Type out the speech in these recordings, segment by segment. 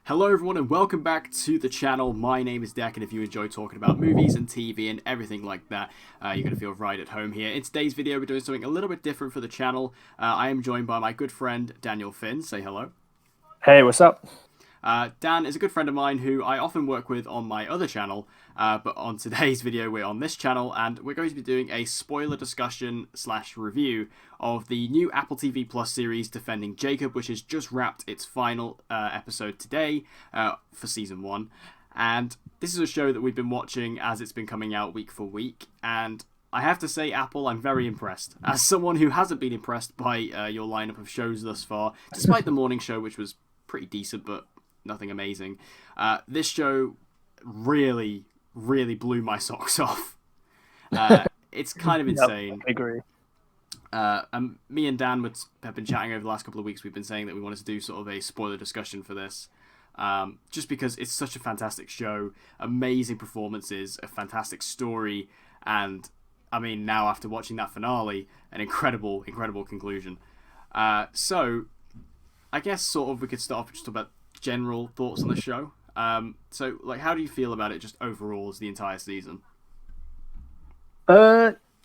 Hello everyone and welcome back to the channel. My name is Deck, and if you enjoy talking about movies and TV and everything like that, you're going to feel right at home here. In today's video we're doing something a little bit different for the channel. I am joined by my good friend Daniel Finn. Say hello. Hey, what's up? Dan is a good friend of mine who I often work with on my other channel, but on today's video we're on this channel and we're going to be doing a spoiler discussion / review of the new Apple TV Plus series Defending Jacob, which has just wrapped its final episode today for season 1. And this is a show that we've been watching as it's been coming out week for week, and I have to say, Apple, I'm very impressed. As someone who hasn't been impressed by your lineup of shows thus far, despite the morning show, which was pretty decent, but nothing amazing. This show really blew my socks off. It's kind of insane. Yep, I agree. Me and Dan have been chatting over the last couple of weeks. We've been saying that we wanted to do sort of a spoiler discussion for this. Just because it's such a fantastic show, amazing performances, a fantastic story, and I mean, now after watching that finale, an incredible conclusion. So I guess sort of we could start off just about general thoughts on the show. So like, how do you feel about it just overall as the entire season?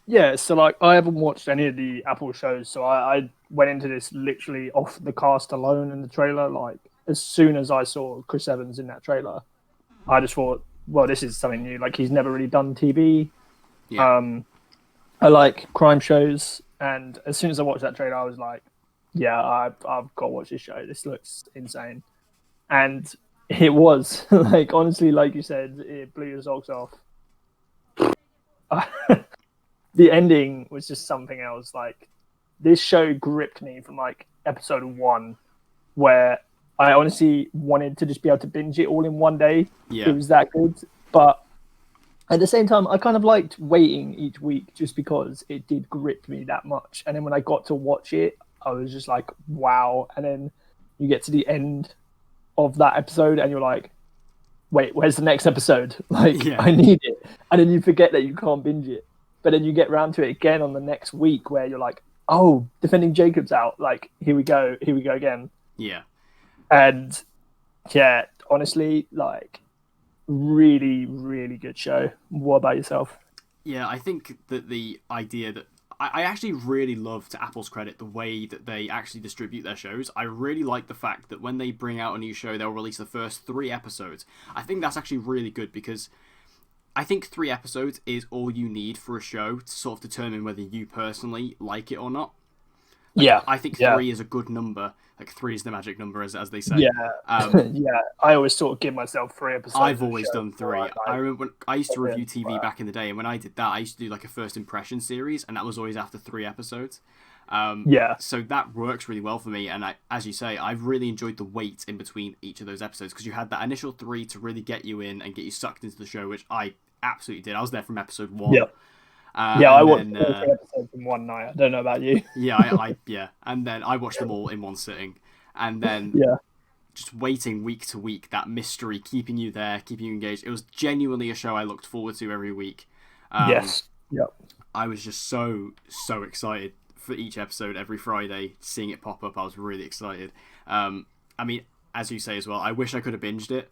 Yeah, so like I haven't watched any of the Apple shows, so I went into this literally off the cast alone in the trailer. Like as soon as I saw Chris Evans in that trailer, I just thought, well, this is something new. Like he's never really done TV. Yeah. I like crime shows, and as soon as I watched that trailer, I was like, yeah, I've got to watch this show. This looks insane. And it was like, honestly, like you said, it blew your socks off. The ending was just something else. Like this show gripped me from like episode 1, where I honestly wanted to just be able to binge it all in one day. Yeah. It was that good. But at the same time, I kind of liked waiting each week just because it did grip me that much. And then when I got to watch it, I was just like, wow. And then you get to the end of that episode and you're like, wait, where's the next episode? Like, Yeah. I need it. And then you forget that you can't binge it. But then you get round to it again on the next week where you're like, oh, Defending Jacob's out. Like, here we go again. Yeah. And yeah, honestly, like, really good show. What about yourself? Yeah, I think that the idea that I actually really love, to Apple's credit, the way that they actually distribute their shows. I really like the fact that when they bring out a new show, they'll release the first 3 episodes. I think that's actually really good because I think 3 episodes is all you need for a show to sort of determine whether you personally like it or not. Like, Yeah. I think 3 is a good number. Like 3 is the magic number, as they say. Yeah. Yeah. I always sort of give myself 3 episodes. I've always done 3. I remember when I used to Okay. review TV back in the day, and when I did that, I used to do like a first impression series, and that was always after 3 episodes. Yeah. So that works really well for me, and as you say, I've really enjoyed the wait in between each of those episodes, because you had that initial 3 to really get you in and get you sucked into the show, which I absolutely did. I was there from episode 1. Yeah. Yeah, I watched all 3 episodes in one night. I don't know about you. Yeah, and then I watched them all in one sitting, and then Yeah. just waiting week to week, that mystery, keeping you there, keeping you engaged. It was genuinely a show I looked forward to every week. Yes. Yep. I was just so excited for each episode every Friday, seeing it pop up. I was really excited. I mean, as you say as well, I wish I could have binged it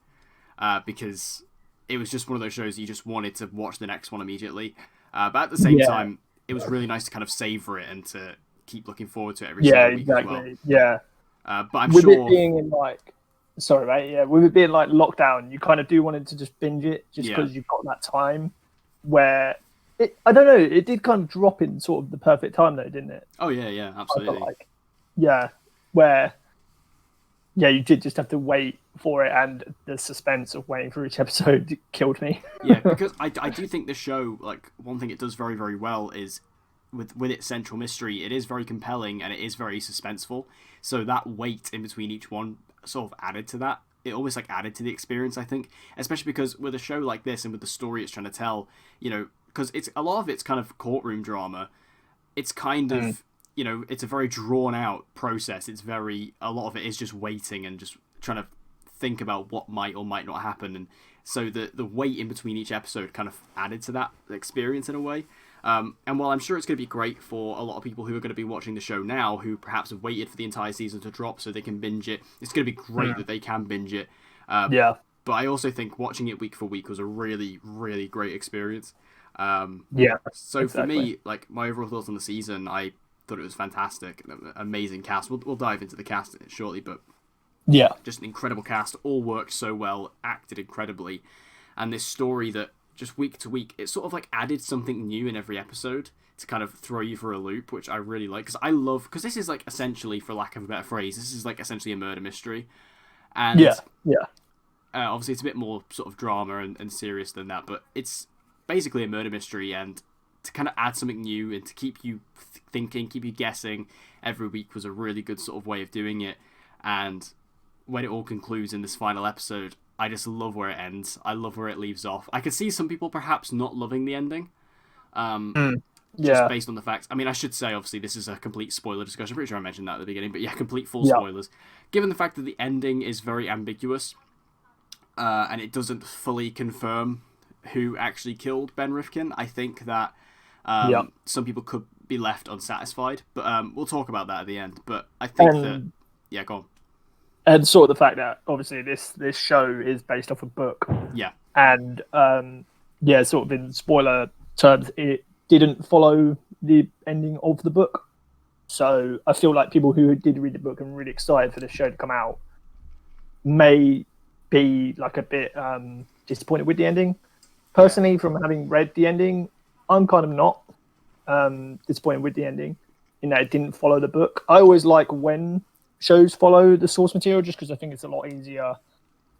because it was just one of those shows that you just wanted to watch the next one immediately. But at the same time, it was really nice to kind of savor it and to keep looking forward to it every single week as well. Yeah. But I'm With sure it being in like, sorry, mate. Yeah, with it being like lockdown, you kind of do wanted to just binge it just because you've got that time where it. I don't know. It did kind of drop in sort of the perfect time though, didn't it? Oh yeah, I absolutely. felt like, yeah, where you did just have to wait for it, and the suspense of waiting for each episode killed me. Yeah, because I do think the show, like, one thing it does very well is with its central mystery, it is very compelling and it is very suspenseful. So that wait in between each one sort of added to that. It always like added to the experience, I think, especially because with a show like this and with the story it's trying to tell, you know, because it's a lot of it's kind of courtroom drama. It's kind of, you know, it's a very drawn out process. It's a lot of it is just waiting and just trying to think about what might or might not happen, and so the wait in between each episode kind of added to that experience in a way. And while I'm sure it's going to be great for a lot of people who are going to be watching the show now, who perhaps have waited for the entire season to drop so they can binge it, it's going to be great that they can binge it. Yeah. But I also think watching it week for week was a really, really great experience. Yeah. So for Exactly. me, like my overall thoughts on the season, I thought it was fantastic, amazing cast. We'll dive into the cast shortly, but Yeah. just an incredible cast, all worked so well, acted incredibly, and this story that just week to week, it sort of like added something new in every episode to kind of throw you for a loop, which I really like because this is like essentially, for lack of a better phrase, this is like essentially a murder mystery, and Yeah. Yeah. obviously it's a bit more sort of drama and serious than that, but it's basically a murder mystery, and to kind of add something new and to keep you thinking, keep you guessing every week was a really good sort of way of doing it. And when it all concludes in this final episode, I just love where it ends. I love where it leaves off. I could see some people perhaps not loving the ending, just Yeah. based on the fact. I mean, I should say, obviously, this is a complete spoiler discussion. I'm pretty sure I mentioned that at the beginning, but yeah, complete full Yeah. spoilers. Given the fact that the ending is very ambiguous, and it doesn't fully confirm who actually killed Ben Rifkin, I think that Yeah. some people could be left unsatisfied. But we'll talk about that at the end. But I think that, yeah, go on. And sort of the fact that obviously this show is based off a book. Yeah. And yeah, sort of in spoiler terms, it didn't follow the ending of the book. So I feel like people who did read the book and were really excited for the show to come out may be like a bit disappointed with the ending. Personally, from having read the ending, I'm kind of not disappointed with the ending in that it didn't follow the book. I always like when shows follow the source material, just because I think it's a lot easier,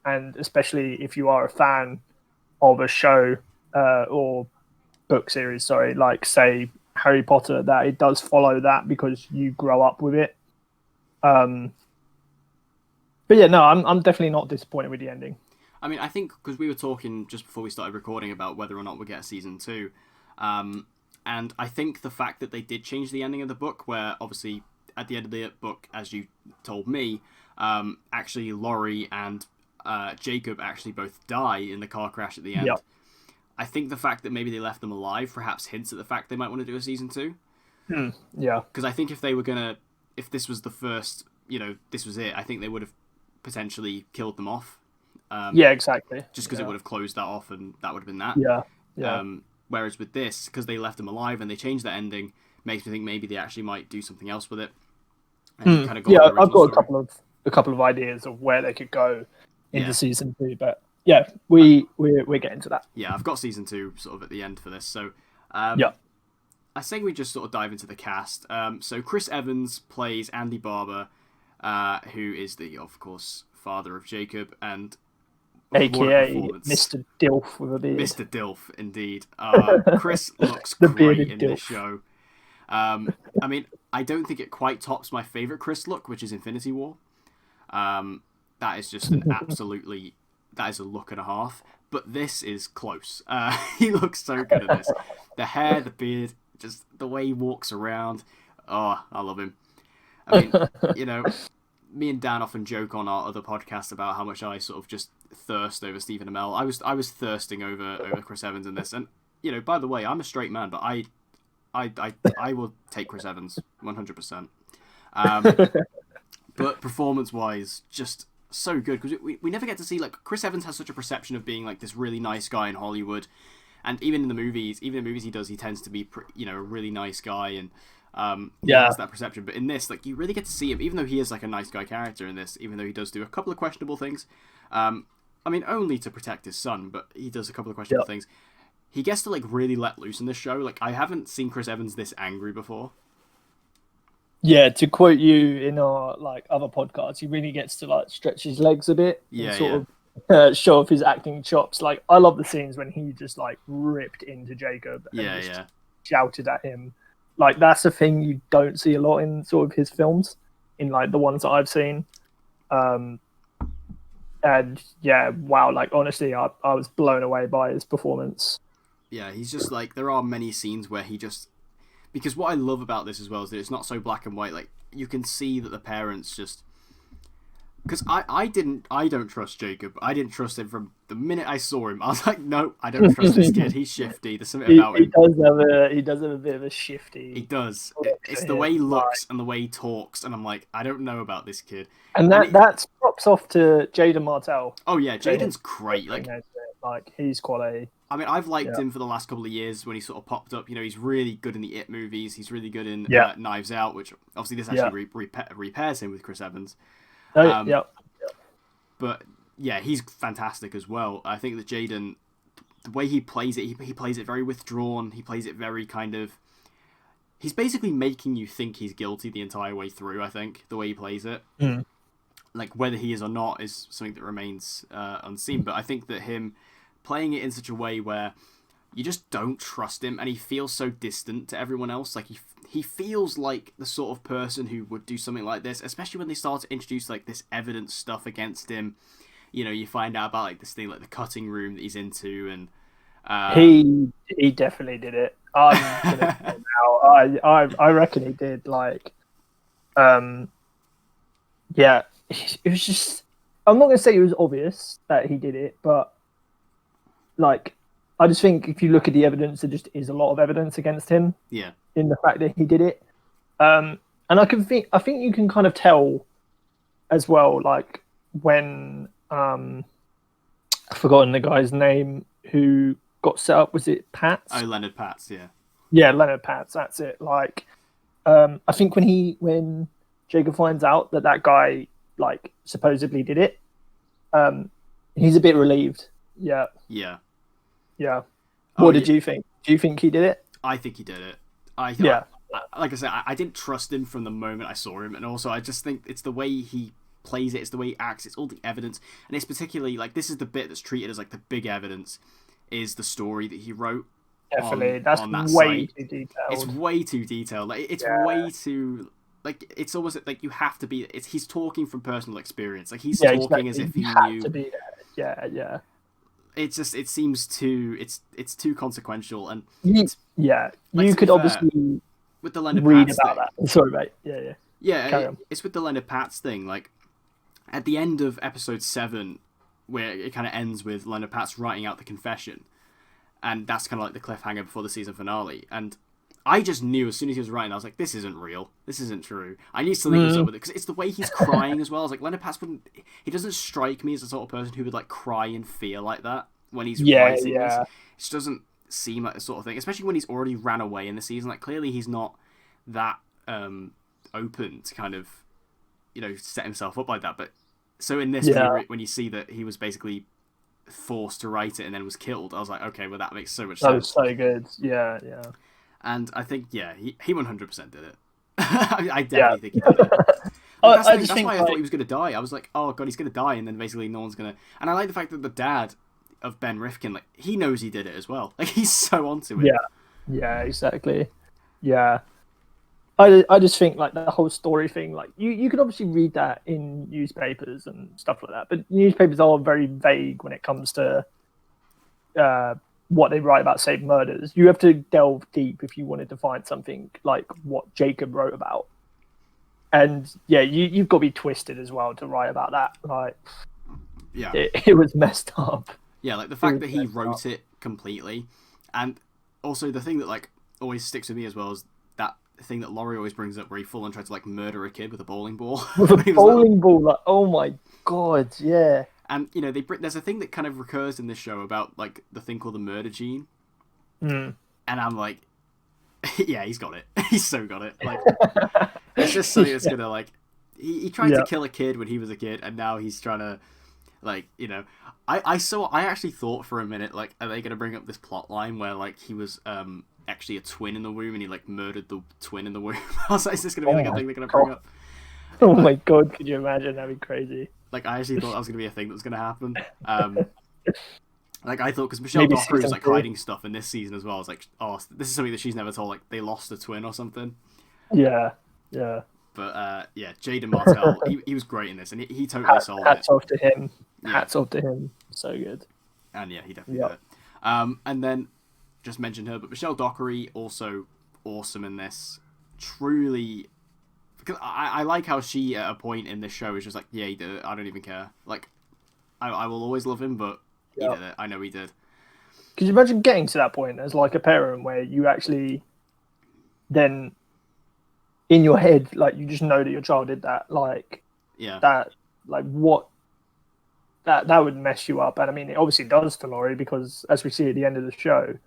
and especially if you are a fan of a show or book series, sorry, like say Harry Potter, that it does follow that because you grow up with it. But yeah, no, I'm definitely not disappointed with the ending. I mean, I think because we were talking just before we started recording about whether or not we get a season 2, and I think the fact that they did change the ending of the book, where obviously at the end of the book, as you told me, actually Laurie and Jacob actually both die in the car crash at the end. Yep. I think the fact that maybe they left them alive perhaps hints at the fact they might want to do a season 2. Yeah. Because I think if this was the first, this was it, I think they would have potentially killed them off. Yeah, exactly. Just because it would have closed that off, and that would have been that. Yeah. Yeah. Whereas with this, because they left them alive and they changed that ending, makes me think maybe they actually might do something else with it. And kind of yeah, I've got story. a couple of ideas of where they could go into season 2, but yeah, we're getting to that. Yeah, I've got season 2 sort of at the end for this, so yeah. I think we just sort of dive into the cast. So Chris Evans plays Andy Barber, who is the, of course, father of Jacob, and AKA Mr. Dilf with a beard. Mr. Dilf, indeed. Chris looks great in this show. I mean, I don't think it quite tops my favourite Chris look, which is Infinity War. That is just an absolutely... That is a look and a half. But this is close. He looks so good in this. The hair, the beard, just the way he walks around. Oh, I love him. I mean, me and Dan often joke on our other podcast about how much I sort of just thirst over Stephen Amell. I was thirsting over Chris Evans in this, and by the way, I'm a straight man, but I will take Chris Evans 100%. But performance wise, just so good, because we never get to see, like, Chris Evans has such a perception of being like this really nice guy in Hollywood, and even in the movies he does, he tends to be a really nice guy, and he has that perception. But in this, like, you really get to see him, even though he is like a nice guy character in this, even though he does do a couple of questionable things. I mean, only to protect his son, but he does a couple of questionable things. He gets to like really let loose in this show. Like, I haven't seen Chris Evans this angry before. Yeah, to quote you in our like other podcasts, he really gets to like stretch his legs a bit and sort of show off his acting chops. Like, I love the scenes when he just like ripped into Jacob and shouted at him. Like, that's a thing you don't see a lot in sort of his films, in like the ones that I've seen. And yeah, wow, like honestly, I was blown away by his performance. Yeah, he's just like, there are many scenes where he just... Because what I love about this as well is that it's not so black and white. Like, you can see that the parents just... because I don't trust Jacob. I didn't trust him from the minute I saw him. I was like, no, I don't trust this kid. He's shifty. There's something about him. He does have a bit of a shifty. He does. It's the way he looks and the way he talks, and I'm like, I don't know about this kid. And that's props off to Jaden Martell. Oh yeah, Jaden's great. Like he's quality. I mean, I've liked him for the last couple of years when he sort of popped up. You know, he's really good in the It movies. He's really good in Knives Out, which obviously this actually repairs him with Chris Evans. But yeah, he's fantastic as well. I think that Jaden, the way he plays it, he plays it very withdrawn. He plays it very kind of... He's basically making you think he's guilty the entire way through, I think, the way he plays it. Mm. Like, whether he is or not is something that remains unseen. But I think that him playing it in such a way where you just don't trust him, and he feels so distant to everyone else. Like, he feels like the sort of person who would do something like this, especially when they start to introduce, like, this evidence stuff against him. You know, you find out about, like, this thing, like, the cutting room that he's into, and... He definitely did it. I reckon he did. Like, yeah, it was just. I'm not gonna say it was obvious that he did it, but like, I just think if you look at the evidence, there just is a lot of evidence against him. Yeah. In the fact that he did it, and I think you can kind of tell as well, like when I've forgotten the guy's name who got set up. Was it Pats? Oh, Leonard Pats, yeah. Yeah, Leonard Pats, that's it. Like, I think when Jacob finds out that guy, like, supposedly did it, he's a bit relieved. Yeah. Yeah. Yeah. What did you think? Do you think he did it? I think he did it. Like I said, I didn't trust him from the moment I saw him, and also I just think it's the way he plays it, it's the way he acts, it's all the evidence, and it's particularly, like, this is the bit that's treated as, like, the big evidence, is the story that he wrote. Definitely, that's way too detailed. It's way too detailed. Like, it's way too... Like, it's almost like you have to be... He's talking from personal experience. Like, he's talking as if he knew... To be there. Yeah. It's just... It seems too... It's too consequential, and... You could obviously with the Leonard read Pats about thing. That. Sorry, mate. Yeah. Yeah, it's with the Leonard Pats thing. Like, at the end of episode 7, where it kind of ends with Leonard Pats writing out the confession, and that's kind of like the cliffhanger before the season finale. And I just knew as soon as he was writing, I was like, this isn't real. This isn't true. I knew something was up with it, because it's the way he's crying as well. I was like, Leonard Pats wouldn't... He doesn't strike me as the sort of person who would, like, cry in fear like that when he's writing this. It just doesn't seem like the sort of thing, especially when he's already ran away in the season. Like, clearly he's not that open to kind of, you know, set himself up like that. But so in this, when you see that he was basically forced to write it and then was killed, I was like, okay, well, that makes so much sense. That was so good. Yeah. And I think, he 100% did it. I definitely think he did it. That's why I thought he was going to die. I was like, oh god, he's going to die, and then basically no one's going to... And I like the fact that the dad of Ben Rifkin, like, he knows he did it as well. Like, he's so onto it. Yeah, exactly. Yeah. I just think, like, the whole story thing, like, you could obviously read that in newspapers and stuff like that, but newspapers are very vague when it comes to what they write about, say, murders. You have to delve deep if you wanted to find something like what Jacob wrote about. And, yeah, you've got to be twisted as well to write about that. Like, it was messed up. Yeah, like, the fact that he wrote it completely. And also the thing that, like, always sticks with me as well is that thing that Laurie always brings up where he full on tried to, like, murder a kid with a bowling ball. With a bowling ball, like, oh my god, yeah. And, you know, there's a thing that kind of recurs in this show about, like, the thing called the murder gene. And I'm like, yeah, he's got it. He's so got it. Like, it's just something that's gonna, like... He tried to kill a kid when he was a kid, and now he's trying to, like, you know... I actually thought for a minute, like, are they gonna bring up this plot line where, like, he was actually a twin in the womb and he, like, murdered the twin in the womb? I was like, is this gonna be, like, a thing they're gonna bring up? Oh my god, could you imagine? That'd be crazy. Like, I actually thought that was gonna be a thing that was gonna happen. Like, I thought, because Michelle Dockery was, like, hiding stuff in this season as well. I was like, oh, this is something that she's never told. Like, they lost a twin or something. Yeah. But, Jaden Martell, he was great in this, and he totally sold it. Hats off to him. Hats off to him. So good. And, yeah, he definitely did it. And then, just mentioned her, but Michelle Dockery, also awesome in this. Truly because I like how she at a point in this show is just like, yeah, he did it. I don't even care. Like, I will always love him, but he did it. I know he did. Could you imagine getting to that point as like a parent where you actually then in your head, like you just know that your child did that, like that, like what that would mess you up. And I mean, it obviously does to Laurie because as we see at the end of the show,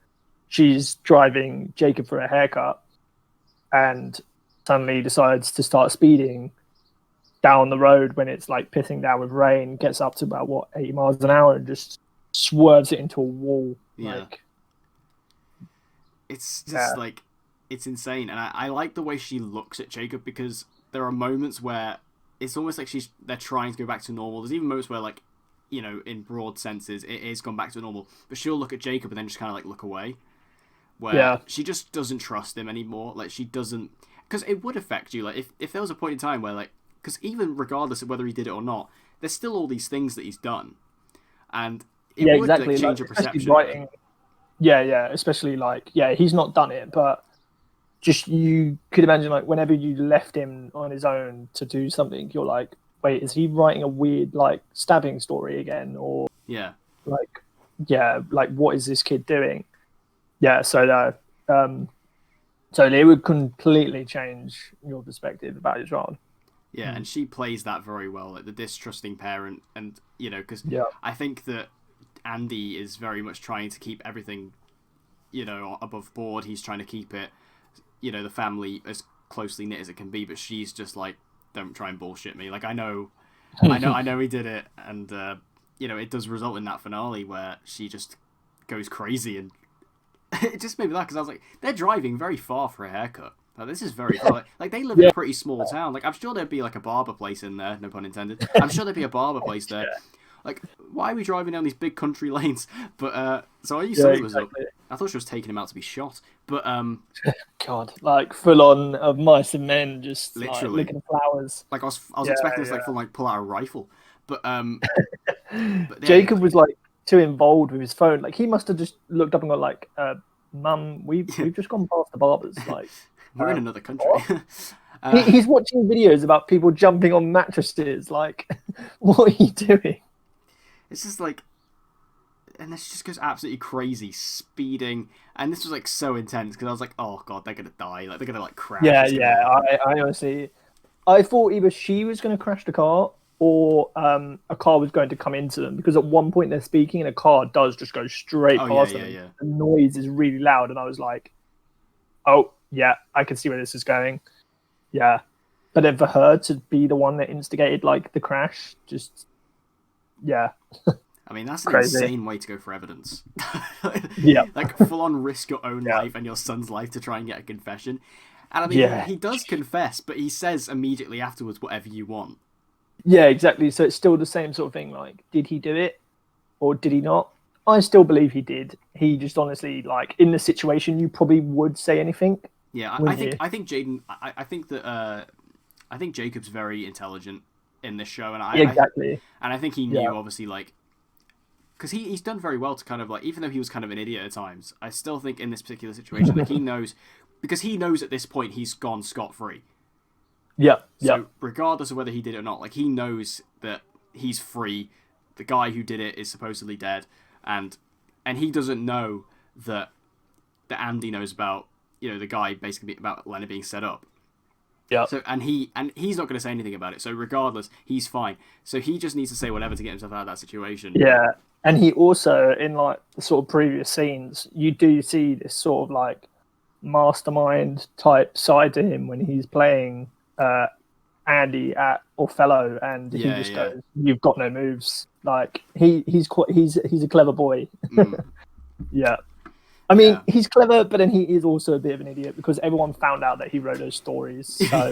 she's driving Jacob for a haircut and suddenly decides to start speeding down the road when it's like pissing down with rain, gets up to about 80 miles an hour and just swerves it into a wall. Like, it's just like, it's insane. And I like the way she looks at Jacob, because there are moments where it's almost like they're trying to go back to normal. There's even moments where, like, you know, in broad senses, it is gone back to normal, but she'll look at Jacob and then just kind of like look away, where she just doesn't trust him anymore. Like, she doesn't, because it would affect you. Like, if there was a point in time where, like, because even regardless of whether he did it or not, there's still all these things that he's done, and it would like, change your perception. Writing, especially like, he's not done it, but just you could imagine like whenever you left him on his own to do something, you're like, wait, is he writing a weird like stabbing story again, or like what is this kid doing? So it would completely change your perspective about your child. And she plays that very well, like the distrusting parent, and you know, because I think that Andy is very much trying to keep everything, you know, above board. He's trying to keep it, you know, the family as closely knit as it can be, but she's just like, don't try and bullshit me. Like, I know he did it, and you know, it does result in that finale where she just goes crazy, and it just made me laugh because I was like, they're driving very far for a haircut. Like, this is very far. Like, they live in a pretty small town. Like, I'm sure there'd be like a barber place in there, no pun intended. I'm sure there'd be a barber place there. Like, why are we driving down these big country lanes? But so I used to was up. I thought she was taking him out to be shot. But God, like full on of mice and men, just literally like, licking flowers. Like I was expecting this like pull out a rifle. But Jacob was like too involved with his phone. Like, he must have just looked up and gone like, "Mum, we've just gone past the barbers. Like, we're in another country." He's watching videos about people jumping on mattresses. Like, what are you doing? It's just like, and this just goes absolutely crazy, speeding, and this was like so intense because I was like, oh god, they're gonna die, like they're gonna like crash. I honestly, I thought either she was gonna crash the car or a car was going to come into them, because at one point they're speaking and a car does just go straight past them. The noise is really loud, and I was like, oh yeah, I can see where this is going. But then for her to be the one that instigated like the crash, just I mean, that's an insane way to go for evidence. Like, full on risk your own life and your son's life to try and get a confession. And I mean, he does confess, but he says immediately afterwards, whatever you want. Yeah, exactly. So it's still the same sort of thing. Like, did he do it or did he not? I still believe he did. He just honestly, like, in the situation, you probably would say anything. Yeah, I think Jaden. I think that I think Jacob's very intelligent in this show, and I think he knew obviously, like, because he's done very well to kind of like, even though he was kind of an idiot at times, I still think in this particular situation, like, he knows, because he knows at this point he's gone scot-free. So regardless of whether he did it or not, like, he knows that he's free. The guy who did it is supposedly dead, and he doesn't know that Andy knows about, you know, the guy basically about Leonard being set up. So and he's not going to say anything about it. So regardless, he's fine. So he just needs to say whatever to get himself out of that situation. And he also, in like the sort of previous scenes, you do see this sort of like mastermind type side to him when he's playing Andy at Othello, and he just goes, "You've got no moves." Like, he's a clever boy. I mean, he's clever, but then he is also a bit of an idiot because everyone found out that he wrote those stories. So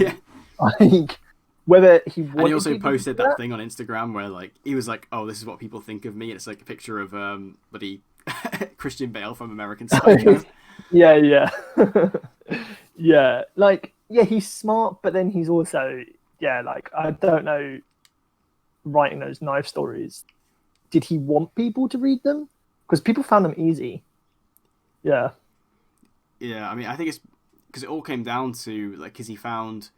I think whether he wanted, and he also posted that thing on Instagram where, like, he was like, "Oh, this is what people think of me," and it's like a picture of Christian Bale from American Psycho. Like, he's smart, but then he's also like, I don't know, writing those knife stories, did he want people to read them? Because people found them easy. I mean, I think it's because it all came down to, like, because he found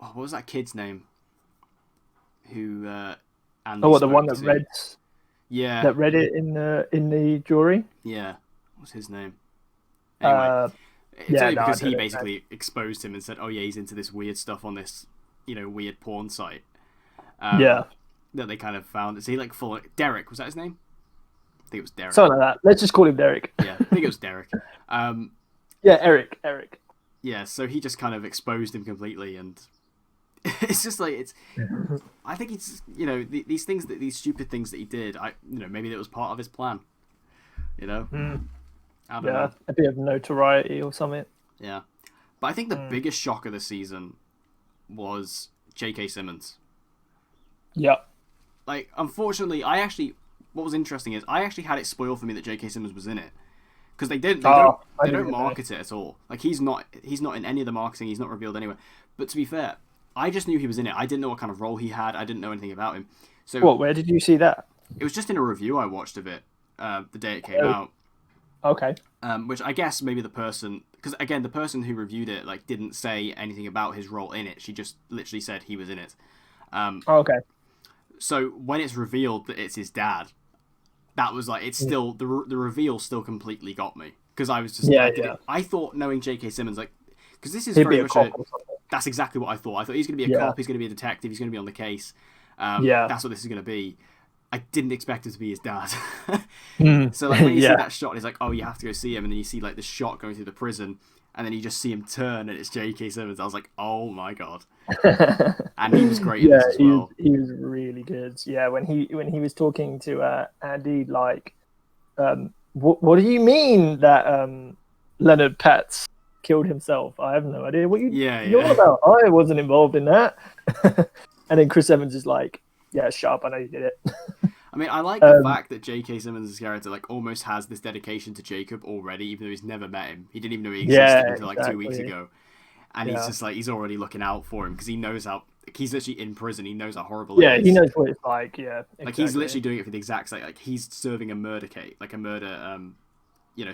what was that kid's name? Who Andy Oh, what, the spoke one that to? read it in the jury? Yeah. What's his name? Anyway, it's Yeah, only no, I because don't he know. basically exposed him and said, "Oh yeah, he's into this weird stuff on this, weird porn site." Yeah, That they kind of found. Is he like full? Derek, was that his name? I think it was Derek. something like that. Let's just call him Derek. Yeah, I think it was Derek. Yeah, Eric. Yeah, so he just kind of exposed him completely, and it's just like it's. I think it's these things these stupid things that he did. Maybe that was part of his plan. I don't know. A bit of notoriety or something. Yeah, but I think the biggest shock of the season was J.K. Simmons. Yeah. Like, unfortunately, what was interesting is I actually had it spoiled for me that J.K. Simmons was in it. Because they don't market it at all. Like, he's not in any of the marketing. He's not revealed anywhere. But to be fair, I just knew he was in it. I didn't know what kind of role he had. I didn't know anything about him. So where did you see that? it was just in a review I watched of it the day it came out. Okay. Which I guess maybe the person, because again, the person who reviewed it like didn't say anything about his role in it. She just literally said he was in it. Okay. So when it's revealed that it's his dad, that was like, it's still the reveal still completely got me, because I was just I thought, knowing J.K. Simmons, like, because this is He'd very be a much cop or something. that's exactly what I thought. I thought he's going to be a cop, he's going to be a detective, he's going to be on the case. That's what this is going to be. I didn't expect him to be his dad. So like when you see that shot, it's like, oh, you have to go see him, and then you see like the shot going through the prison, and then you just see him turn, and it's J.K. Simmons. I was like, oh my god. And he was great in this as well. He was really good. Yeah, when he was talking to Andy, like, what do you mean that Leonard Patz killed himself? I have no idea what you're on about. I wasn't involved in that. And then Chris Evans is like, yeah, shut up, I know you did it. I mean, I like the fact that J.K. Simmons' character like almost has this dedication to Jacob already, even though he's never met him. He didn't even know he existed until like 2 weeks ago. And he's just like, he's already looking out for him, because he knows how, he's literally in prison, he knows how horrible it is. Yeah, he knows what it's like, exactly. Like, he's literally doing it for the exact same, like, he's serving a murder case, like a murder,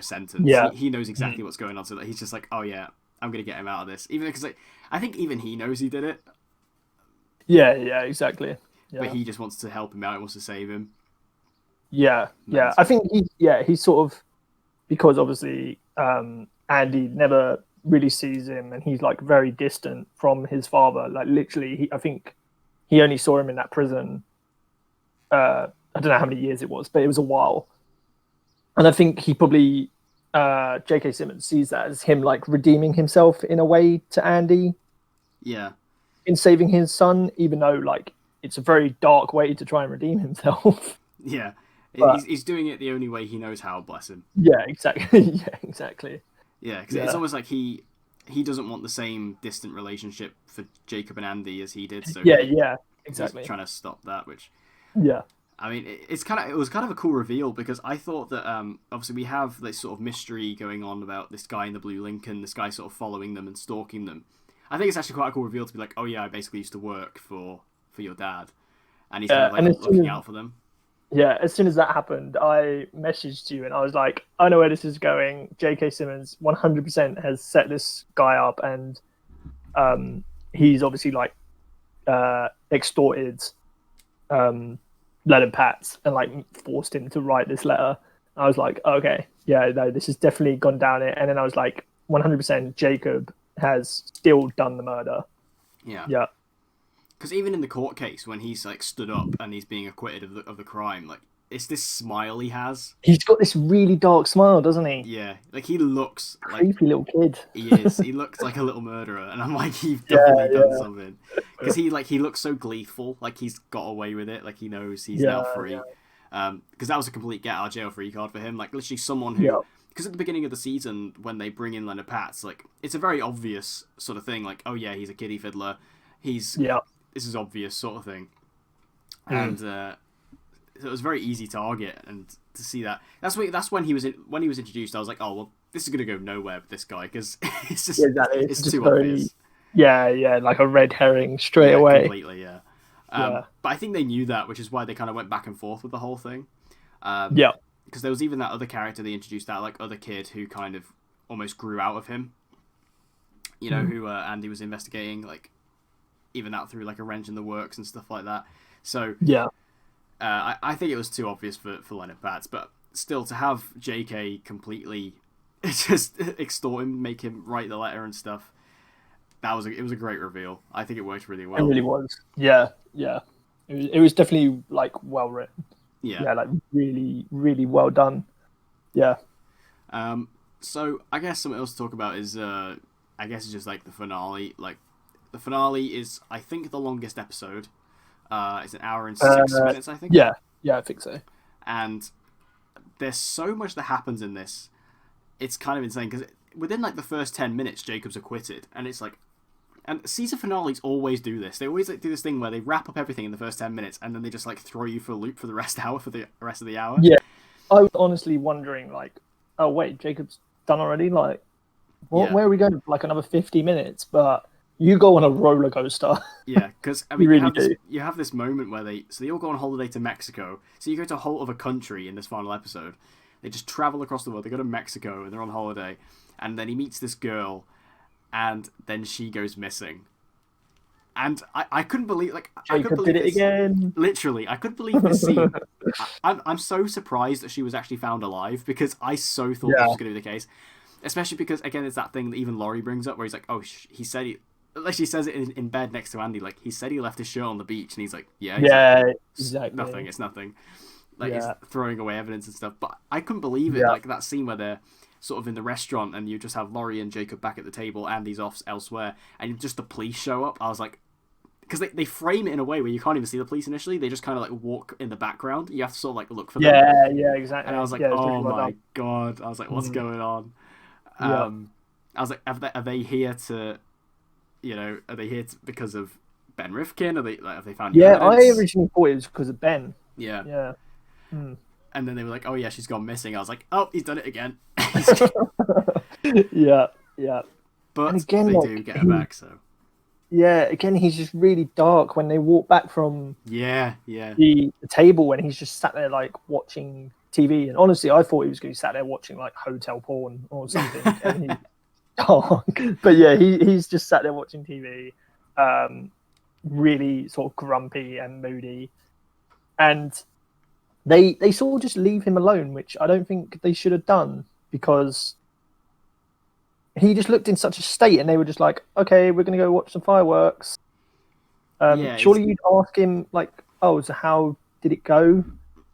sentence. Yeah. He knows exactly what's going on, so that he's just like, oh yeah, I'm going to get him out of this. Even because, like, I think even he knows he did it. Yeah, exactly. Yeah. But he just wants to help him out, he wants to save him. Yeah. I think he's sort of, because obviously Andy never really sees him, and he's like very distant from his father. Like, literally, I think he only saw him in that prison. I don't know how many years it was, but it was a while. And I think he probably, J.K. Simmons sees that as him like redeeming himself in a way to Andy. Yeah. In saving his son, even though like it's a very dark way to try and redeem himself. Yeah. But he's doing it the only way he knows how, bless him. Yeah, exactly. Exactly. Yeah, because it's almost like he doesn't want the same distant relationship for Jacob and Andy as he did. So exactly. He's trying to stop that, which I mean, it was kind of a cool reveal, because I thought that obviously we have this sort of mystery going on about this guy in the blue Lincoln, this guy sort of following them and stalking them. I think it's actually quite a cool reveal to be like, oh yeah, I basically used to work for your dad, and he's kind of like looking out for them. Yeah, as soon as that happened, I messaged you and I was like, I know where this is going. J.K. Simmons 100% has set this guy up, and he's obviously like extorted Leonard Patz and like forced him to write this letter. I was like, okay, yeah, no, this has definitely gone down it. And then I was like, 100% Jacob has still done the murder. Yeah. Because even in the court case, when he's like stood up and he's being acquitted of the crime, like, it's this smile he has. He's got this really dark smile, doesn't he? Yeah, like he looks like creepy little kid. He is. He looks like a little murderer, and I'm like, you've definitely done something. Because he looks so gleeful, like he's got away with it, like he knows he's now free. Because that was a complete get out of jail free card for him. Like, literally someone who. Because at the beginning of the season, when they bring in Leonard Patz, like, it's a very obvious sort of thing. Like, oh yeah, he's a kiddie fiddler. This is obvious sort of thing. And it was very easy target, and to see that. That's when he was introduced. I was like, oh well, this is gonna go nowhere with this guy, because it's just it's too obvious. Yeah, like a red herring straight away. Completely, yeah. But I think they knew that, which is why they kind of went back and forth with the whole thing. Because there was even that other character they introduced, that like other kid who kind of almost grew out of him. You know, who Andy was investigating. Like, even that threw like a wrench in the works and stuff like that. So Yeah. I think it was too obvious for Leonard Patz, but still to have JK completely just extort him, make him write the letter and stuff. It was a great reveal. I think it worked really well. It really was. Yeah, yeah. It was definitely like well written. Yeah. Yeah, like really, really well done. Yeah. So I guess something else to talk about is I guess it's just like the finale. Like the finale is I think the longest episode. It's an hour and 6 minutes, I think. Yeah, I think so. And there's so much that happens in this. It's kind of insane because within like the first 10 minutes, Jacob's acquitted, and it's like, and season finales always do this. They always like do this thing where they wrap up everything in the first 10 minutes, and then they just like throw you for a loop for the rest of the hour. Yeah, I was honestly wondering like, oh wait, Jacob's done already? Like, where are we going? Like another 50 minutes? But you go on a roller coaster. Yeah, because I mean, really you have this moment where they all go on holiday to Mexico. So you go to a whole other country in this final episode. They just travel across the world. They go to Mexico and they're on holiday, and then he meets this girl, and then she goes missing. And I couldn't believe I couldn't believe did it again. Literally, I couldn't believe this scene. I'm so surprised that she was actually found alive because I so thought this was going to be the case. Especially because again, it's that thing that even Laurie brings up where he's like, "Oh, he said he." Like she says it in bed next to Andy. Like he said he left his shirt on the beach, and he's like, "Yeah, exactly. Nothing. It's nothing." Like it's throwing away evidence and stuff. But I couldn't believe it. Like that scene where they're sort of in the restaurant, and you just have Laurie and Jacob back at the table, Andy's off elsewhere, and just the police show up. I was like, because they frame it in a way where you can't even see the police initially. They just kind of like walk in the background. You have to sort of like look for them. Yeah, exactly. And I was like, oh my god. I was like, what's going on? I was like, are they here to? Are they here because of Ben Rifkin? Have they found? Yeah, I originally thought it was because of Ben. Yeah. Yeah. And then they were like, "Oh yeah, she's gone missing." I was like, "Oh, he's done it again." Yeah. But and again, they do get her back. So. Yeah, again, he's just really dark when they walk back from. The table when he's just sat there like watching TV. And honestly, I thought he was going to be sat there watching like hotel porn or something. And he's dark. But yeah, he's just sat there watching TV, really sort of grumpy and moody. And they sort of just leave him alone, which I don't think they should have done because he just looked in such a state and they were just like, okay, we're going to go watch some fireworks. Surely you'd ask him like, oh, so how did it go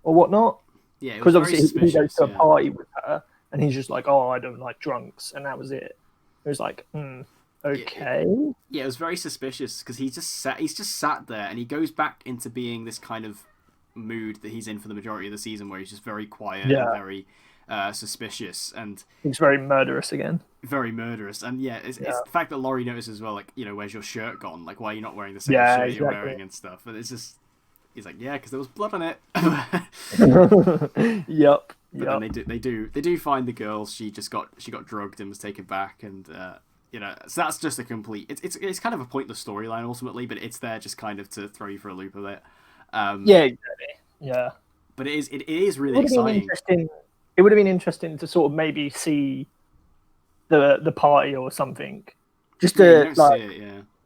or whatnot? Yeah, because obviously he goes to a party with her and he's just like, oh, I don't like drunks, and that was it. It was like, okay. Yeah, it was very suspicious because he's just sat there and he goes back into being this kind of mood that he's in for the majority of the season, where he's just very quiet and very suspicious, and he's very murderous again. Very murderous, and it's the fact that Laurie notices as well, like, where's your shirt gone? Like, why are you not wearing the same shirt you're wearing and stuff? And it's just, he's like, because there was blood on it. Yep. But then they do find the girl. She got drugged and was taken back, and so that's just a complete. It's kind of a pointless storyline ultimately, but it's there just kind of to throw you for a loop a bit. Exactly. Yeah. But it is really exciting. It would have been interesting to sort of maybe see the party or something. Just to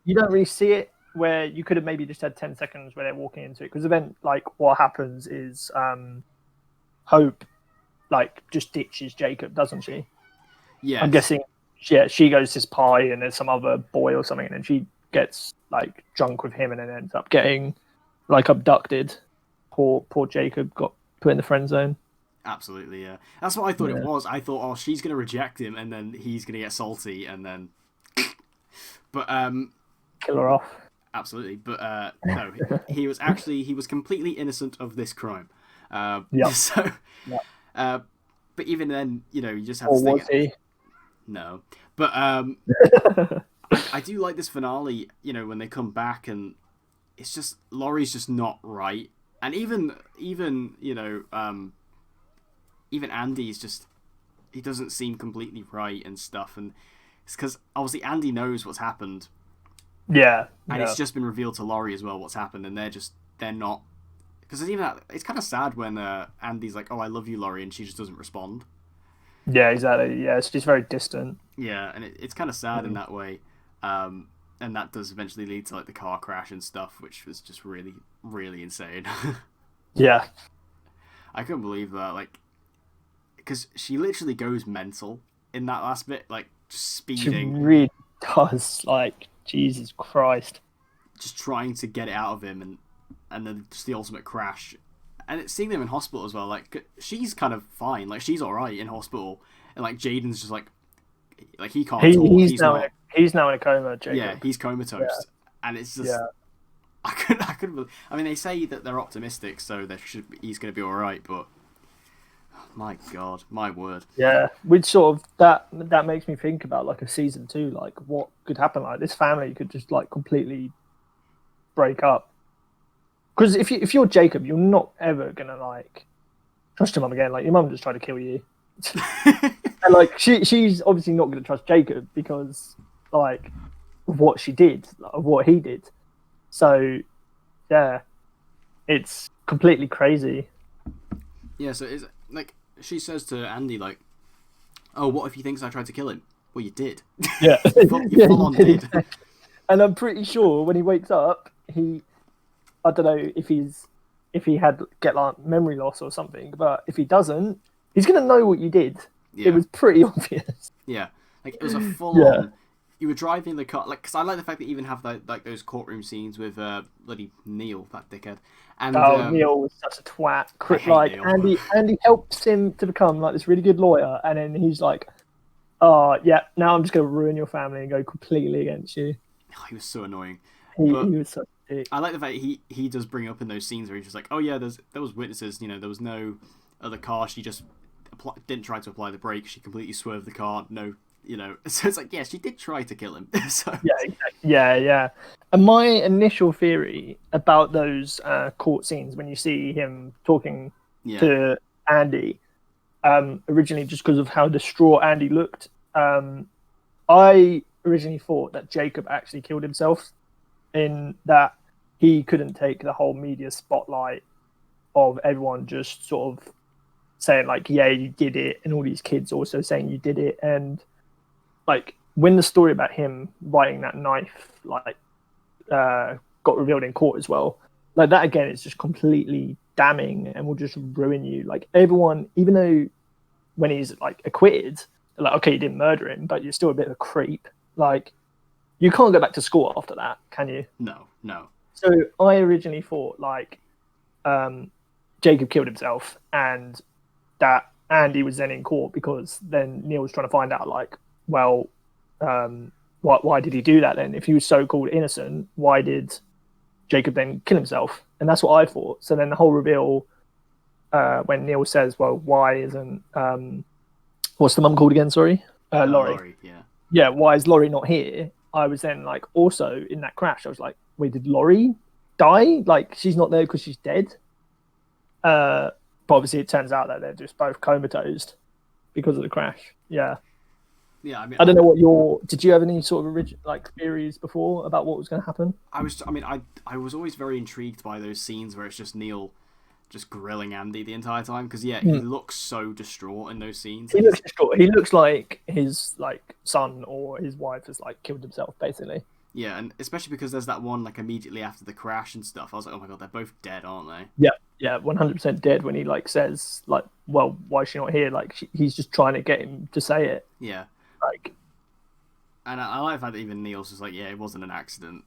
you don't really see it, where you could have maybe just had 10 seconds where they're walking into it, because then like what happens is Hope like just ditches Jacob, doesn't she? Yeah. I'm guessing she goes to this party and there's some other boy or something, and then she gets like drunk with him and then ends up getting like abducted. Poor Jacob got put in the friend zone. Absolutely, yeah. That's what I thought it was. I thought, she's going to reject him and then he's going to get salty and then... But, kill her off. Absolutely. But, no, he was completely innocent of this crime. So, but even then, you just have to think... was he? No. But, I do like this finale, when they come back and it's just, Laurie's just not right. And even Andy's just, he doesn't seem completely right and stuff, and it's because obviously Andy knows what's happened, and it's just been revealed to Laurie as well what's happened, and they're not, because even that, it's kind of sad when Andy's like, oh, I love you, Laurie, and she just doesn't respond. Yeah, exactly. Yeah, it's just very distant. Yeah, and it's kind of sad in that way. and that does eventually lead to like the car crash and stuff, which was just really, really insane. Yeah. I couldn't believe that, like, because she literally goes mental in that last bit, like just She speeding, really does. Like, Jesus Christ. just trying to get it out of him, and then just the ultimate crash. And it's seeing them in hospital as well. Like, she's kind of fine, like she's all right in hospital, and like Jaden's just like he can't talk. He's now in a coma, Jacob. Yeah, he's comatose, and it's just Yeah. I couldn't believe. I mean, they say that they're optimistic, so he's going to be all right. But my God, my word. Yeah, which sort of that makes me think about like a season 2, like what could happen. Like this family could just like completely break up. Because if you're Jacob, you're not ever gonna like trust your mum again. Like your mum just tried to kill you, and like she's obviously not gonna trust Jacob because like of what she did, like, of what he did. So yeah, it's completely crazy. Yeah, so it's like she says to Andy, like, "Oh, what if he thinks I tried to kill him?" Well, you did. Yeah, you full on did. Exactly. And I'm pretty sure when he wakes up, I don't know if he had get like memory loss or something, but if he doesn't, he's gonna know what you did. Yeah. It was pretty obvious. Yeah, like it was a full on. You were driving the car, like, because I like the fact that you even have like those courtroom scenes with bloody Neil, that dickhead. And Neil was such a twat. I hate Like Neil. Andy helps him to become like this really good lawyer, and then he's like, "Oh yeah, now I'm just gonna ruin your family and go completely against you." He was so annoying. He But was such a dick. I like the fact he does bring up in those scenes where he's just like, "Oh yeah, there was witnesses. You know, there was no other car. She just didn't try to apply the brake. She completely swerved the car. No." You know, so it's like, yeah, she did try to kill him. So. Yeah, exactly. Yeah. And my initial theory about those court scenes when you see him talking to Andy, originally just because of how distraught Andy looked, I originally thought that Jacob actually killed himself, in that he couldn't take the whole media spotlight of everyone just sort of saying like, yeah, you did it, and all these kids also saying you did it. And like when the story about him writing that knife like got revealed in court as well, like that again, it's just completely damning and will just ruin you. Like everyone, even though when he's like acquitted, like, okay, you didn't murder him, but you're still a bit of a creep. Like you can't go back to school after that, can you? No. So I originally thought like Jacob killed himself, and that Andy was then in court because then Neil was trying to find out like, well, why did he do that then? If he was so-called innocent, why did Jacob then kill himself? And that's what I thought. So then the whole reveal, when Neil says, well, why isn't, what's the mum called again? Sorry? Laurie. Laurie, yeah. Yeah, why is Laurie not here? I was then like, also in that crash, I was like, wait, did Laurie die? Like, she's not there because she's dead? But obviously it turns out that they're just both comatose because of the crash. Yeah. Yeah, I mean, I don't know did you have any sort of original like theories before about what was going to happen? I was always very intrigued by those scenes where it's just Neil just grilling Andy the entire time, because he looks so distraught in those scenes. He looks distraught. He looks like his like son or his wife has like killed himself basically. Yeah, and especially because there's that one like immediately after the crash and stuff. I was like, oh my God, they're both dead, aren't they? Yeah, 100% dead. When he like says like, well, why is she not here? Like he's just trying to get him to say it. Yeah. Like, and I like the fact that even Neil's just like, yeah, it wasn't an accident.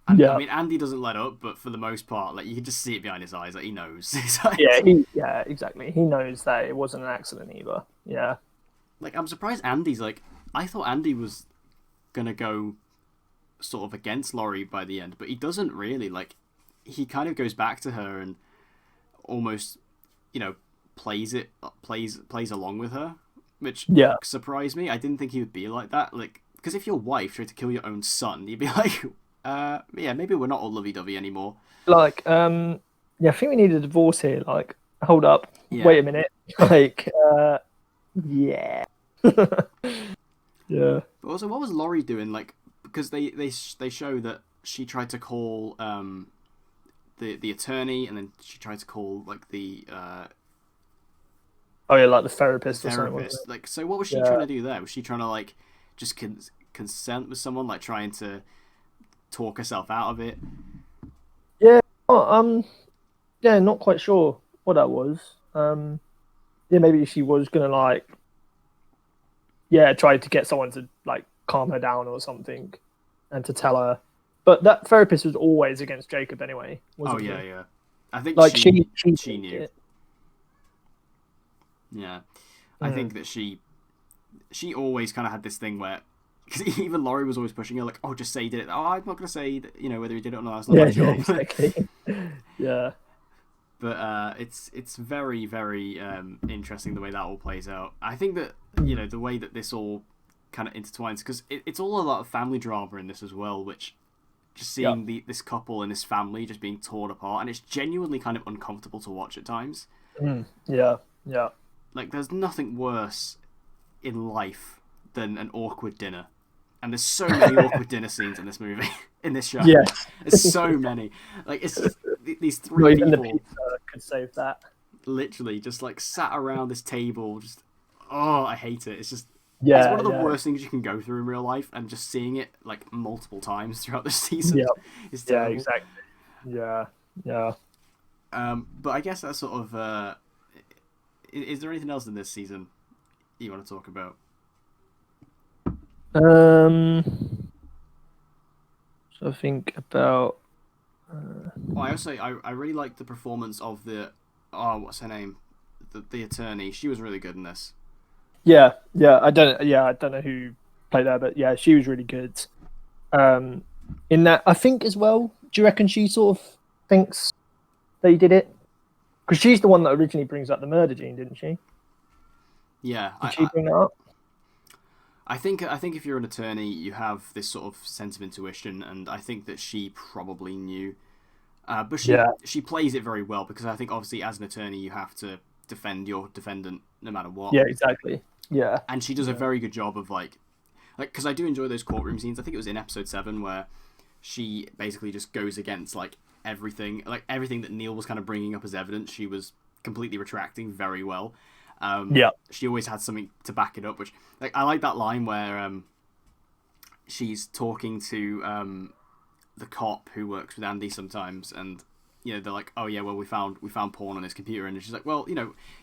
And, yeah. I mean, Andy doesn't let up, but for the most part, like you can just see it behind his eyes, like he knows. Like, yeah, exactly. He knows that it wasn't an accident either. Yeah. Like I'm surprised Andy's like, I thought Andy was gonna go sort of against Laurie by the end, but he doesn't really. Like he kind of goes back to her and almost, you know, plays along with her, which surprised me. I didn't think he would be like that. Like, because if your wife tried to kill your own son, you'd be like, yeah, maybe we're not all lovey-dovey anymore. Like, I think we need a divorce here. Like, hold up, wait a minute. Like, yeah. Yeah. But also, what was Laurie doing? Like, because they show that she tried to call the attorney, and then she tried to call like the like the therapist. Like, so what was she trying to do there? Was she trying to like just consent with someone, like trying to talk herself out of it. Yeah, yeah, not quite sure what that was. Yeah, maybe she was gonna like, yeah, try to get someone to like calm her down or something, and to tell her. But that therapist was always against Jacob anyway, wasn't Oh yeah, he? yeah. I think Like she knew. it. Yeah, I think that she always kind of had this thing where, because even Laurie was always pushing her like, oh, just say you did it. Oh, I'm not gonna say that, whether he did it or not. That's not my job. Exactly. Yeah. But it's very, very interesting the way that all plays out. I think that the way that this all kind of intertwines, because it's all a lot of family drama in this as well, which just seeing this couple and this family just being torn apart, and it's genuinely kind of uncomfortable to watch at times. Yeah, yeah. Like, there's nothing worse in life than an awkward dinner. And there's so many awkward dinner scenes in this movie, in this show. Yes. There's so many. Like, it's just these three Not people. even the pizza could save that. Literally, just like sat around this table, just, oh, I hate it. It's just, Yeah, it's one of the worst things you can go through in real life, and just seeing it like multiple times throughout the season is terrible. Yeah, exactly. Yeah, yeah. But I guess that's sort of. Is there anything else in this season you want to talk about? So I think about. Oh, I also I really liked the performance of what's her name, the attorney. She was really good in this. Yeah. I don't know who played her, but yeah, she was really good. In that, I think as well. Do you reckon she sort of thinks they did it? Because she's the one that originally brings up the murder gene, didn't she? Yeah, Did she bring that up? I think if you're an attorney, you have this sort of sense of intuition, and I think that she probably knew. But she plays it very well, because I think obviously as an attorney you have to defend your defendant no matter what. Yeah, exactly. Yeah, and she does a very good job of like because I do enjoy those courtroom scenes. I think it was in episode 7 where she basically just goes against like everything that Neil was kind of bringing up as evidence. She was completely retracting very well. She always had something to back it up, which I like that line where she's talking to the cop who works with Andy sometimes, and they're like, oh yeah, well we found porn on his computer, and she's like, well,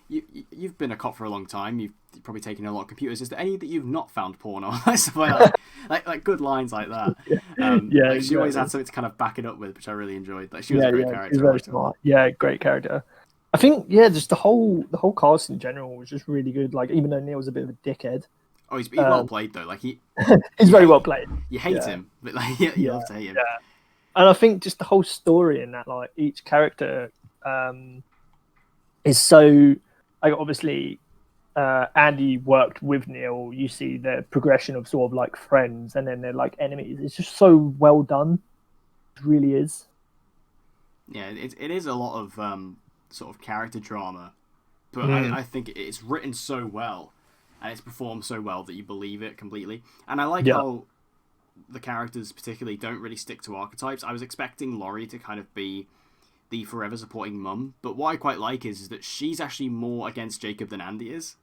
you've been a cop for a long time, you've probably taken a lot of computers, is there any that you've not found porn on? like good lines like that. She always had something to kind of back it up with, which I really enjoyed. Like, she was a great character. She's very smart. Yeah, great character. I think just the whole cast in general was just really good. Like, even though Neil was a bit of a dickhead. Oh, he's well played though. Like he's very well played. You hate him, but like you love to hate him. Yeah. And I think just the whole story in that, like each character, is so. Like, obviously, Andy worked with Neil. You see the progression of sort of like friends, and then they're like enemies. It's just so well done. It really is. Yeah, it is a lot of sort of character drama, but I think it's written so well and it's performed so well that you believe it completely. And I like how the characters particularly don't really stick to archetypes. I was expecting Laurie to kind of be the forever supporting mum, but what I quite like is that she's actually more against Jacob than Andy is.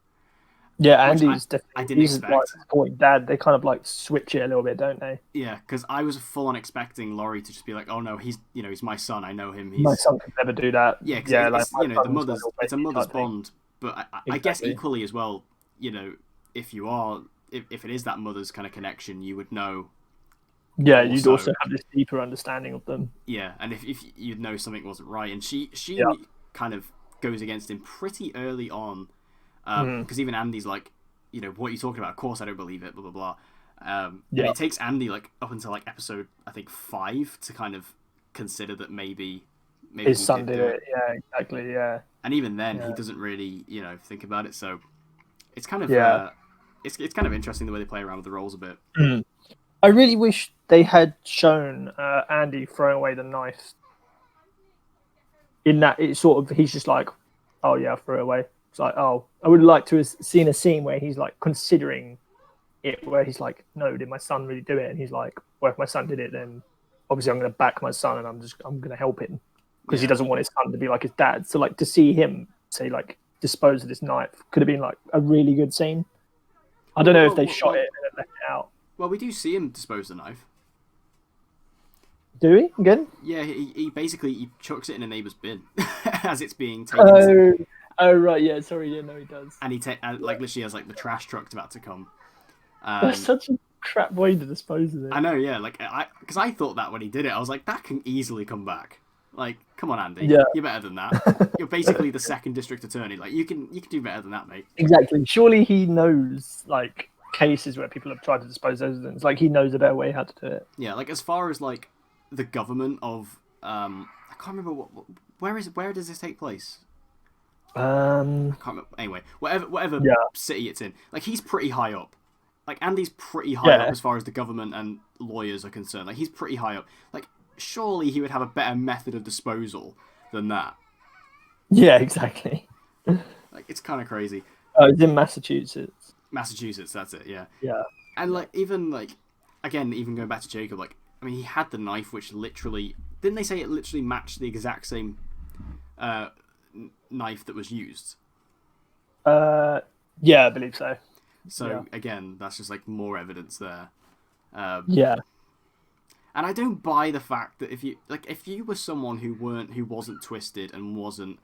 Yeah, Andy's definitely. I didn't expect. Like supporting Dad. They kind of like switch it a little bit, don't they? Yeah, because I was full on expecting Laurie to just be like, "Oh no, he's my son. I know him. My son could never do that." Yeah, because it's a mother's bond. But I guess equally as well, if it is that mother's kind of connection, you would know. Yeah, you'd also have this deeper understanding of them. Yeah, and if you'd know something wasn't right, and she kind of goes against him pretty early on. Because even Andy's like, what are you talking about? Of course I don't believe it, blah, blah, blah. And it takes Andy like up until like episode, I think 5 to kind of consider that maybe his son did it. Yeah, exactly, yeah. And even then, he doesn't really, think about it. So it's kind of, it's kind of interesting the way they play around with the roles a bit. I really wish they had shown Andy throwing away the knife. In that, it's sort of, he's just like, oh yeah, I threw it away. It's like, oh, I would like to have seen a scene where he's like considering it, where he's like, no, did my son really do it? And he's like, well, if my son did it, then obviously I'm going to back my son and I'm going to help him because he doesn't want his son to be like his dad. So like to see him say like dispose of this knife could have been like a really good scene. I don't know if they shot it and then left it out. Well, we do see him dispose of the knife. Do we again? Yeah, he basically he chucks it in a neighbor's bin as it's being taken. Oh right, yeah. Sorry, yeah, no, he does. And like literally has like the trash truck's about to come. That's such a crap way to dispose of it. I know, yeah. Like because I thought that when he did it, I was like, that can easily come back. Like, come on, Andy, Yeah. you're better than that. You're basically the second district attorney. Like, you can do better than that, mate. Exactly. Surely he knows like cases where people have tried to dispose of evidence. Like he knows a better way how to do it. Yeah, like as far as like the government of I can't remember where does this take place? I can't remember. Anyway, whatever city it's in. Like he's pretty high up. Like Andy's pretty high up as far as the government and lawyers are concerned. Like he's pretty high up. Like surely he would have a better method of disposal than that. Yeah, exactly. Like it's kind of crazy. Oh, it's in Massachusetts. Massachusetts, that's it. Yeah. Yeah. And like even like again, even going back to Jacob, like I mean, he had the knife, which literally didn't they say it literally matched the exact same knife that was used? Yeah, I believe so. So again, that's just like more evidence there. Yeah. And I don't buy the fact that if you were someone who wasn't twisted and wasn't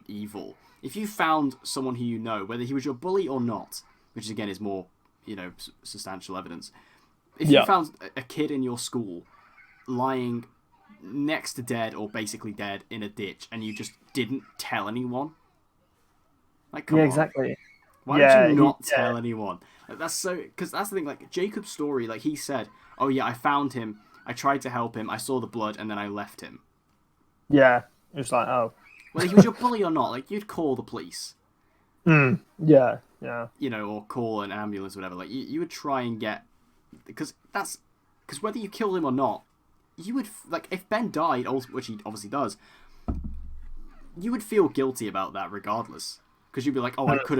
evil, if you found someone who you know, whether he was your bully or not, which again is more substantial evidence, if you found a kid in your school lying next to dead or basically dead in a ditch and you just didn't tell anyone, like come on. Exactly. Why did you not tell anyone? Like, that's so because that's the thing. Like Jacob's story, like he said, "Oh yeah, I found him. I tried to help him. I saw the blood, and then I left him." Yeah, it was like, oh, whether he was your bully or not, like you'd call the police. Yeah. Or call an ambulance, or whatever. Like you would try and get because whether you killed him or not, you would like if Ben died, which he obviously does, you would feel guilty about that regardless. Because you'd be like, oh, I could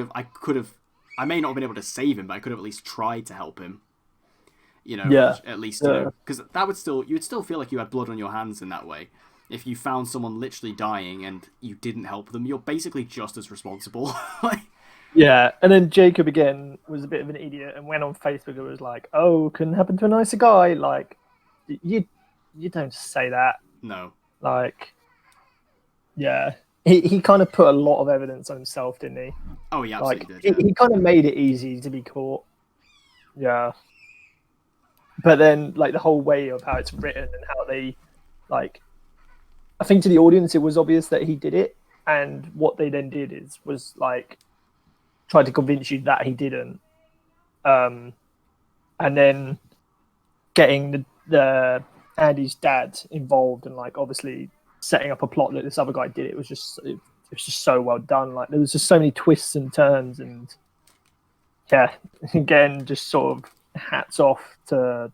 have, I may not have been able to save him, but I could have at least tried to help him. At least, because you would still feel like you had blood on your hands in that way. If you found someone literally dying and you didn't help them, you're basically just as responsible. Yeah, and then Jacob again was a bit of an idiot and went on Facebook and was like, oh, couldn't happen to a nicer guy. Like, you don't say that. No. Like, yeah. He kind of put a lot of evidence on himself, didn't he? Oh, he absolutely did. He kind of made it easy to be caught. Yeah. But then, like, the whole way of how it's written and how they, like, I think to the audience it was obvious that he did it, and what they then did was like try to convince you that he didn't, and then getting the Andy's dad involved and like obviously setting up a plot that this other guy did. It was just so well done. Like there was just so many twists and turns, and yeah, again, just sort of hats off to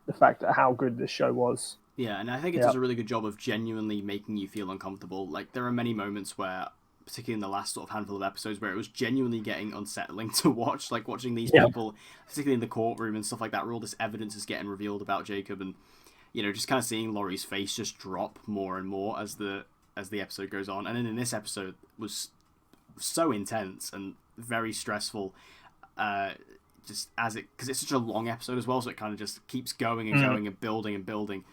the fact that how good this show was. Yeah, and I think it does a really good job of genuinely making you feel uncomfortable. Like there are many moments where, particularly in the last sort of handful of episodes, where it was genuinely getting unsettling to watch. Like watching these people, particularly in the courtroom and stuff like that, where all this evidence is getting revealed about Jacob, and just kind of seeing Laurie's face just drop more and more as the episode goes on. And then in this episode was so intense and very stressful, just because it's such a long episode as well, so it kind of just keeps going and going and building and building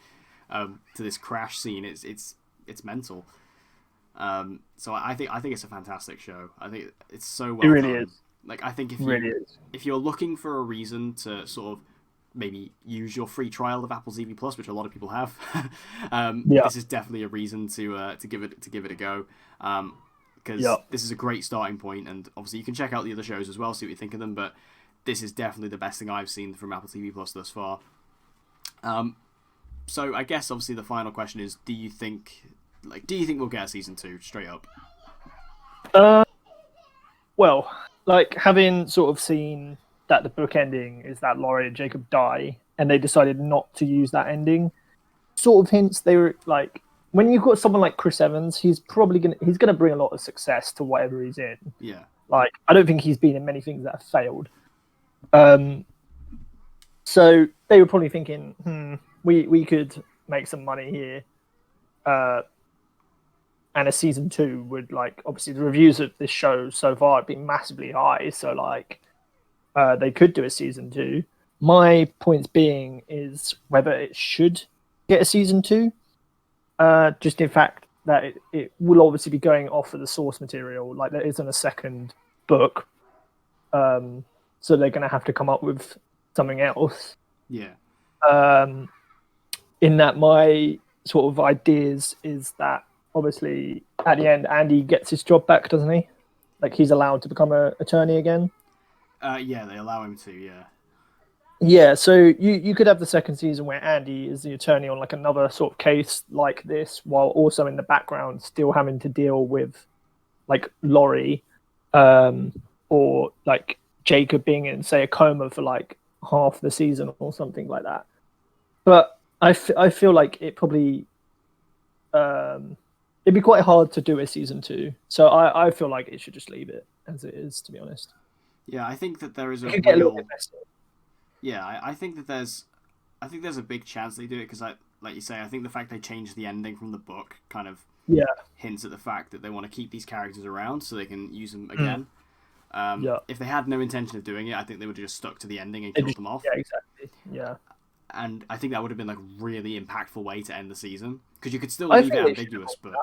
to this crash scene. It's mental. So I think it's a fantastic show. I think it's so well done. It really is. Like I think if you're looking for a reason to sort of maybe use your free trial of Apple TV Plus, which a lot of people have, this is definitely a reason to give it a go. Because this is a great starting point, and obviously you can check out the other shows as well, see what you think of them. But this is definitely the best thing I've seen from Apple TV Plus thus far. So I guess obviously the final question is: do you think we'll get a season 2 straight up? Well, like having sort of seen that the book ending is that Laurie and Jacob die, and they decided not to use that ending, sort of hints they were like, when you've got someone like Chris Evans, he's gonna bring a lot of success to whatever he's in. Yeah. Like I don't think he's been in many things that have failed. So they were probably thinking, we could make some money here. And a season 2 would, like, obviously the reviews of this show so far have been massively high, so like they could do a season 2. My point being is whether it should get a season 2. Just in fact that it will obviously be going off of the source material. Like there isn't a second book, so they're going to have to come up with something else. Yeah. In that, my sort of ideas is that obviously at the end Andy gets his job back, doesn't he? Like he's allowed to become an attorney again. Yeah, they allow him to. Yeah. Yeah, so you could have the second season where Andy is the attorney on like another sort of case like this, while also in the background still having to deal with like Laurie, or like Jacob being in say a coma for like half the season or something like that. But I feel like it probably it'd be quite hard to do a season 2. So I feel like it should just leave it as it is, to be honest. Yeah, I think that there is a It could get a little bit messy. Yeah, I think that there's a big chance they do it because, like you say, I think the fact they changed the ending from the book kind of hints at the fact that they want to keep these characters around so they can use them again. If they had no intention of doing it, I think they would have just stuck to the ending and killed them off. Yeah, exactly. Yeah. And I think that would have been like a really impactful way to end the season because you could still leave it ambiguous, but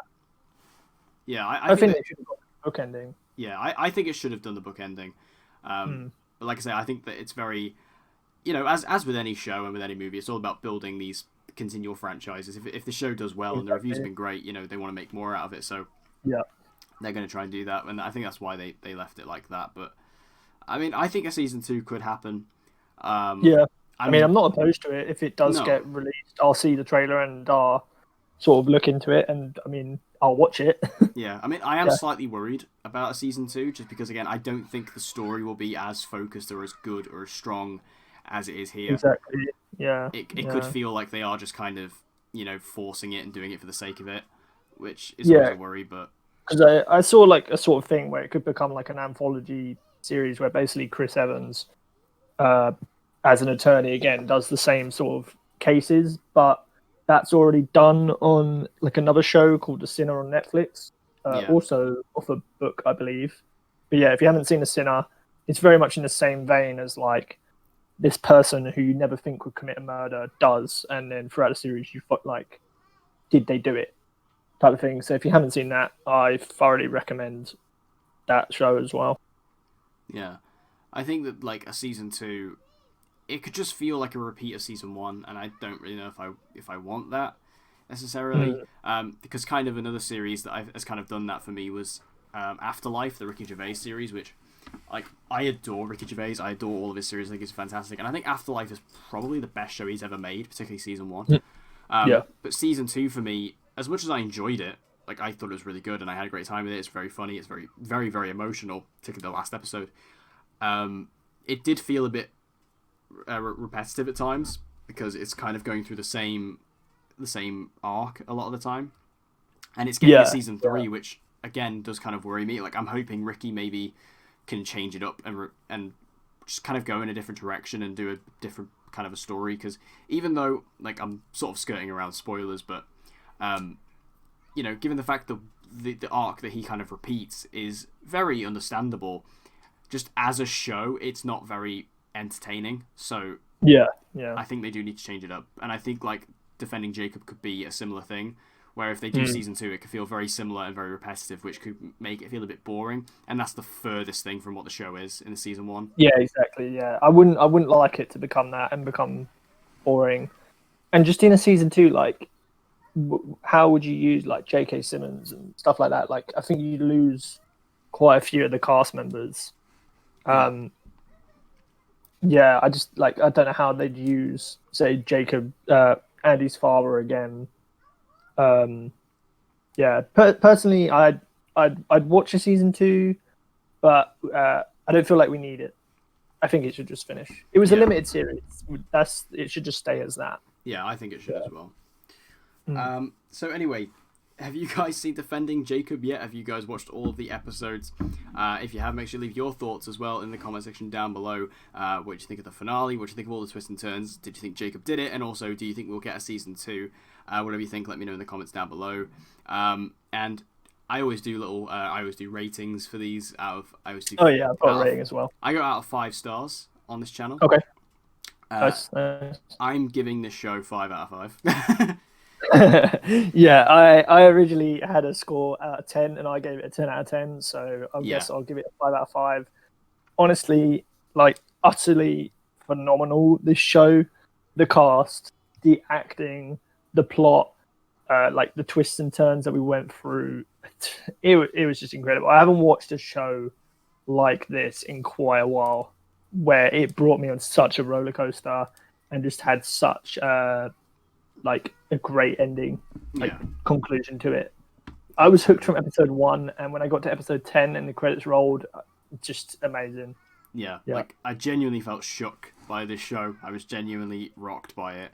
yeah, I think they should have got the book ending. Yeah, I think it should have done the book ending. But like I say, I think that it's very, as with any show and with any movie, it's all about building these continual franchises. If the show does well and the reviews have been great, they want to make more out of it. So yeah, they're going to try and do that, and I think that's why they left it like that. But I mean, I think a season 2 could happen. Yeah. I mean, I'm not opposed to it. If it does get released, I'll see the trailer and sort of look into it. And I mean, I'll watch it. Yeah, I mean, I am slightly worried about a season 2, just because, again, I don't think the story will be as focused or as good or as strong as it is here. Exactly. Yeah. It could feel like they are just kind of, forcing it and doing it for the sake of it, which is always a worry. But because I saw like a sort of thing where it could become like an anthology series where basically Chris Evans, as an attorney again, does the same sort of cases, but that's already done on like another show called The Sinner on Netflix, also off a book, I believe. But yeah, if you haven't seen The Sinner, it's very much in the same vein as like this person who you never think would commit a murder does, and then throughout the series you thought like, did they do it? Type of thing. So if you haven't seen that, I thoroughly recommend that show as well. Yeah, I think that like a season 2, it could just feel like a repeat of season 1, and I don't really know if I want that necessarily. Because kind of another series that has kind of done that for me was Afterlife, the Ricky Gervais series, which like I adore Ricky Gervais. I adore all of his series. I think it's fantastic, and I think Afterlife is probably the best show he's ever made, particularly season 1. But season 2 for me, as much as I enjoyed it, like I thought it was really good, and I had a great time with it. It's very funny. It's very, very, very emotional, particularly the last episode. It did feel a bit repetitive at times because it's kind of going through the same arc a lot of the time, and it's getting a season 3, which again does kind of worry me. Like I'm hoping Ricky maybe can change it up and just kind of go in a different direction and do a different kind of a story, because even though like I'm sort of skirting around spoilers, but given the fact that the arc that he kind of repeats is very understandable, just as a show it's not very entertaining. So I think they do need to change it up, and I think like Defending Jacob could be a similar thing, where if they do season 2, it could feel very similar and very repetitive, which could make it feel a bit boring, and that's the furthest thing from what the show is in the season 1. Yeah, exactly. Yeah, I wouldn't like it to become that and become boring. And just in a season 2, like how would you use like J.K. Simmons and stuff like that? Like I think you'd lose quite a few of the cast members. Yeah, I just like I don't know how they'd use say Jacob, Andy's father again. Personally, I'd watch a season 2, but I don't feel like we need it. I think it should just finish. It was a limited series. It should just stay as that. Yeah, I think it should as well. So anyway, have you guys seen Defending Jacob yet? Have you guys watched all of the episodes? If you have, make sure to leave your thoughts as well in the comment section down below. What do you think of the finale? What do you think of all the twists and turns? Did you think Jacob did it? And also, do you think we'll get a season 2? Whatever you think, let me know in the comments down below. And I always do ratings for these. I've got a rating as well. I go out of 5 stars on this channel. Okay. Nice, nice. I'm giving this show 5 out of 5. Yeah, I originally had a score out of 10 and I gave it a 10 out of 10, so I Yeah. guess I'll give it a 5 out of 5. Honestly, like, utterly phenomenal, this show. The cast, the acting, the plot, like the twists and turns that we went through. It was just incredible. I haven't watched a show like this in quite a while, where it brought me on such a roller coaster and just had such like a great ending, like Yeah. conclusion to it. I was hooked from episode 1, and when I got to episode 10 and the credits rolled, just amazing. Yeah, Yeah. like I genuinely felt shook by this show. I was genuinely rocked by it.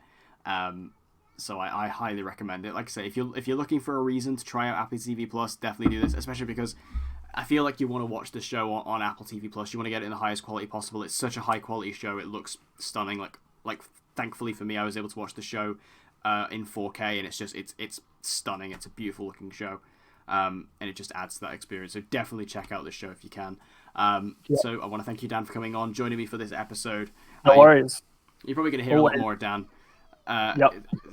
So I highly recommend it. Like I say, if you're looking for a reason to try out Apple TV Plus, definitely do this. Especially because I feel like you want to watch the show on Apple TV Plus. You want to get it in the highest quality possible. It's such a high quality show. It looks stunning. Like thankfully for me, I was able to watch the show in 4K, and it's stunning. It's a beautiful looking show. And it just adds to that experience. So definitely check out this show if you can. So I want to thank you, Dan, for coming on, joining me for this episode. No worries. You're probably going to hear a lot more of Dan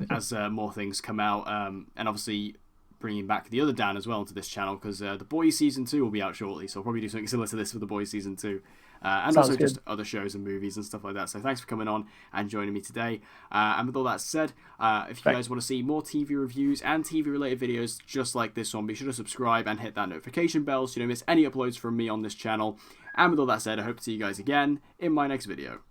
as more things come out. And obviously bringing back the other Dan as well into this channel, because The Boys Season 2 will be out shortly. So I'll probably do something similar to this for The Boys Season 2. And Sounds also good. just other shows and movies and stuff like that. So thanks for coming on and joining me today. And with all that said, if you guys want to see more TV reviews and TV related videos just like this one, be sure to subscribe and hit that notification bell so you don't miss any uploads from me on this channel. And with all that said, I hope to see you guys again in my next video.